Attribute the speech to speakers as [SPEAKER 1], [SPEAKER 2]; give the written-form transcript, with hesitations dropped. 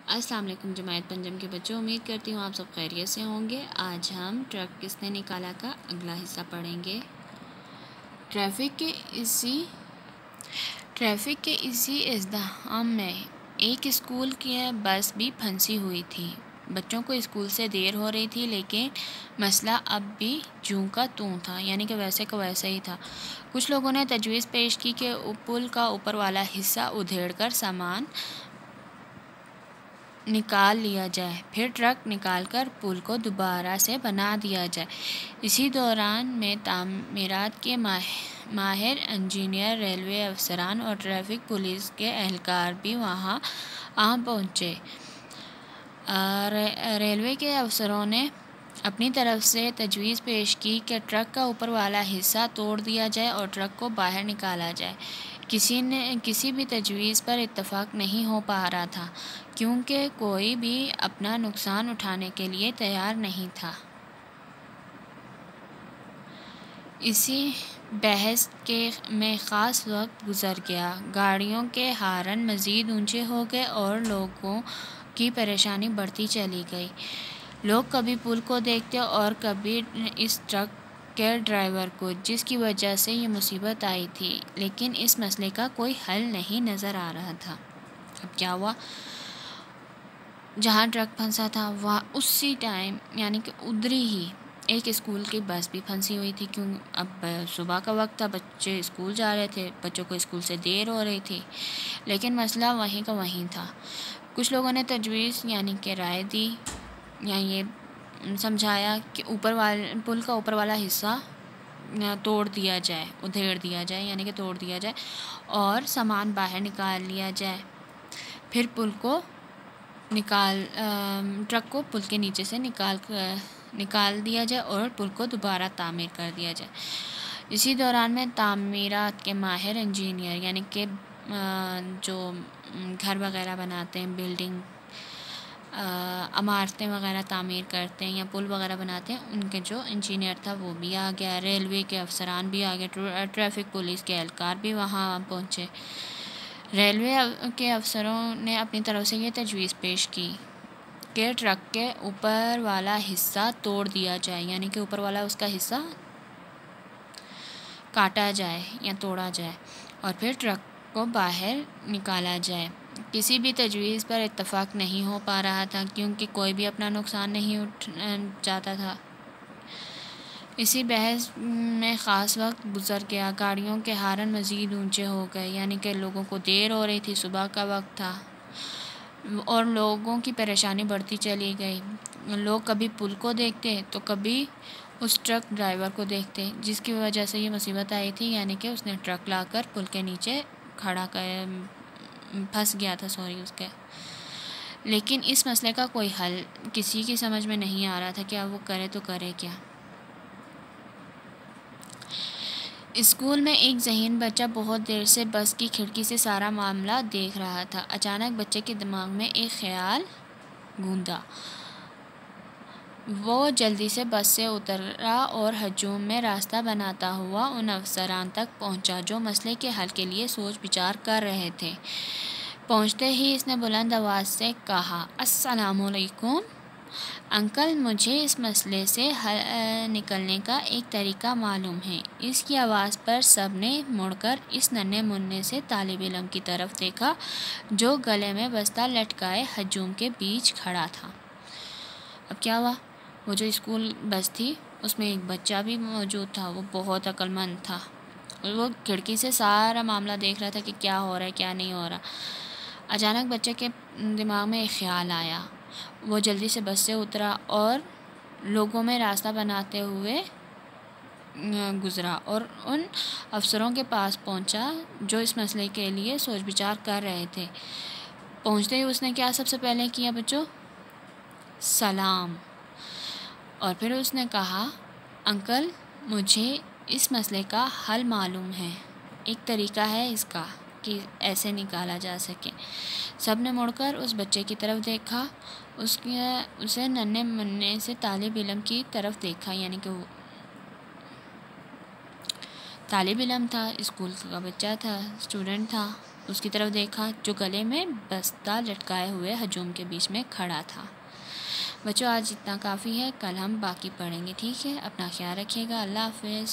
[SPEAKER 1] السلام علیکم جماعت پنجم کے بچوں، امید کرتی ہوں آپ سب خیریت سے ہوں گے۔ آج ہم ٹرک کس نے نکالا کا اگلا حصہ پڑھیں گے۔ ٹریفک کے اسی ازدحام میں ایک اسکول کی بس بھی پھنسی ہوئی تھی۔ بچوں کو اسکول سے دیر ہو رہی تھی، لیکن مسئلہ اب بھی جوں کا توں تھا، یعنی کہ ویسے کا ویسا ہی تھا۔ کچھ لوگوں نے تجویز پیش کی کہ پل کا اوپر والا حصہ ادھیڑ کر سامان نکال لیا جائے، پھر ٹرک نکال کر پل کو دوبارہ سے بنا دیا جائے۔ اسی دوران میں تعمیرات کے ماہر انجینئر، ریلوے افسران اور ٹریفک پولیس کے اہلکار بھی وہاں آ پہنچے۔ ریلوے کے افسروں نے اپنی طرف سے تجویز پیش کی کہ ٹرک کا اوپر والا حصہ توڑ دیا جائے اور ٹرک کو باہر نکالا جائے۔ کسی بھی تجویز پر اتفاق نہیں ہو پا رہا تھا، کیونکہ کوئی بھی اپنا نقصان اٹھانے کے لیے تیار نہیں تھا۔ اسی بحث میں خاص وقت گزر گیا۔ گاڑیوں کے ہارن مزید اونچے ہو گئے اور لوگوں کی پریشانی بڑھتی چلی گئی۔ لوگ کبھی پل کو دیکھتے اور کبھی اس ٹرک کے ڈرائیور کو، جس کی وجہ سے یہ مصیبت آئی تھی، لیکن اس مسئلے کا کوئی حل نہیں نظر آ رہا تھا۔ اب کیا ہوا؟ جہاں ٹرک پھنسا تھا وہاں اسی ٹائم، یعنی کہ ادھری ہی ایک اسکول کی بس بھی پھنسی ہوئی تھی۔ کیوں؟ اب صبح کا وقت تھا، بچے اسکول جا رہے تھے، بچوں کو اسکول سے دیر ہو رہی تھی، لیکن مسئلہ وہیں کا وہیں تھا۔ کچھ لوگوں نے تجویز یعنی کہ رائے دی یا یہ سمجھایا کہ پل کا اوپر والا حصہ توڑ دیا جائے، ادھیڑ دیا جائے، یعنی کہ توڑ دیا جائے اور سامان باہر نکال لیا جائے، پھر ٹرک کو پل کے نیچے سے نکال دیا جائے اور پل کو دوبارہ تعمیر کر دیا جائے۔ اسی دوران میں تعمیرات کے ماہر انجینئر، یعنی کہ جو گھر وغیرہ بناتے ہیں، بلڈنگ، عمارتیں وغیرہ تعمیر کرتے ہیں یا پل وغیرہ بناتے ہیں، ان کے جو انجینئر تھا وہ بھی آ گیا، ریلوے کے افسران بھی آ گئے، ٹریفک پولیس کے اہلکار بھی وہاں پہنچے۔ ریلوے کے افسروں نے اپنی طرف سے یہ تجویز پیش کی کہ ٹرک کے اوپر والا حصہ توڑ دیا جائے، یعنی کہ اوپر والا اس کا حصہ کاٹا جائے یا توڑا جائے اور پھر ٹرک کو باہر نکالا جائے۔ کسی بھی تجویز پر اتفاق نہیں ہو پا رہا تھا، کیونکہ کوئی بھی اپنا نقصان نہیں چاہتا تھا۔ اسی بحث میں خاص وقت گزر گیا۔ گاڑیوں کے ہارن مزید اونچے ہو گئے، یعنی کہ لوگوں کو دیر ہو رہی تھی، صبح کا وقت تھا اور لوگوں کی پریشانی بڑھتی چلی گئی۔ لوگ کبھی پل کو دیکھتے تو کبھی اس ٹرک ڈرائیور کو دیکھتے، جس کی وجہ سے یہ مصیبت آئی تھی، یعنی کہ اس نے ٹرک لا کر پل کے نیچے پھنس گیا تھا اس کے۔ لیکن اس مسئلے کا کوئی حل کسی کی سمجھ میں نہیں آ رہا تھا کہ اب وہ کرے تو کرے کیا۔ اسکول میں ایک ذہین بچہ بہت دیر سے بس کی کھڑکی سے سارا معاملہ دیکھ رہا تھا۔ اچانک بچے کے دماغ میں ایک خیال گوندا۔ وہ جلدی سے بس سے اترا اور ہجوم میں راستہ بناتا ہوا ان افسران تک پہنچا جو مسئلے کے حل کے لیے سوچ بچار کر رہے تھے۔ پہنچتے ہی اس نے بلند آواز سے کہا، السلام علیکم انکل، مجھے اس مسئلے سے نکلنے کا ایک طریقہ معلوم ہے۔ اس کی آواز پر سب نے مڑ کر اس ننھے منھے سے طالب علم کی طرف دیکھا جو گلے میں بستہ لٹکائے ہجوم کے بیچ کھڑا تھا۔ اب کیا ہوا؟ وہ جو اسکول بس تھی اس میں ایک بچہ بھی موجود تھا، وہ بہت عقل مند تھا، وہ کھڑکی سے سارا معاملہ دیکھ رہا تھا کہ کیا ہو رہا ہے کیا نہیں ہو رہا۔ اچانک بچے کے دماغ میں ایک خیال آیا، وہ جلدی سے بس سے اترا اور لوگوں میں راستہ بناتے ہوئے گزرا اور ان افسروں کے پاس پہنچا جو اس مسئلے کے لیے سوچ بچار کر رہے تھے۔ پہنچتے ہی اس نے کیا سب سے پہلے کیا بچوں؟ سلام۔ اور پھر اس نے کہا، انکل مجھے اس مسئلے کا حل معلوم ہے، ایک طریقہ ہے اس کا کہ ایسے نکالا جا سکے۔ سب نے مڑ کر اس بچے کی طرف دیکھا، اسے ننھے منھے سے طالب علم کی طرف دیکھا، یعنی کہ وہ طالب علم تھا، اسکول کا بچہ تھا، اسٹوڈنٹ تھا، اس کی طرف دیکھا جو گلے میں بستہ لٹکائے ہوئے ہجوم کے بیچ میں کھڑا تھا۔ بچوں آج اتنا کافی ہے، کل ہم باقی پڑھیں گے، ٹھیک ہے؟ اپنا خیال رکھیے گا، اللہ حافظ۔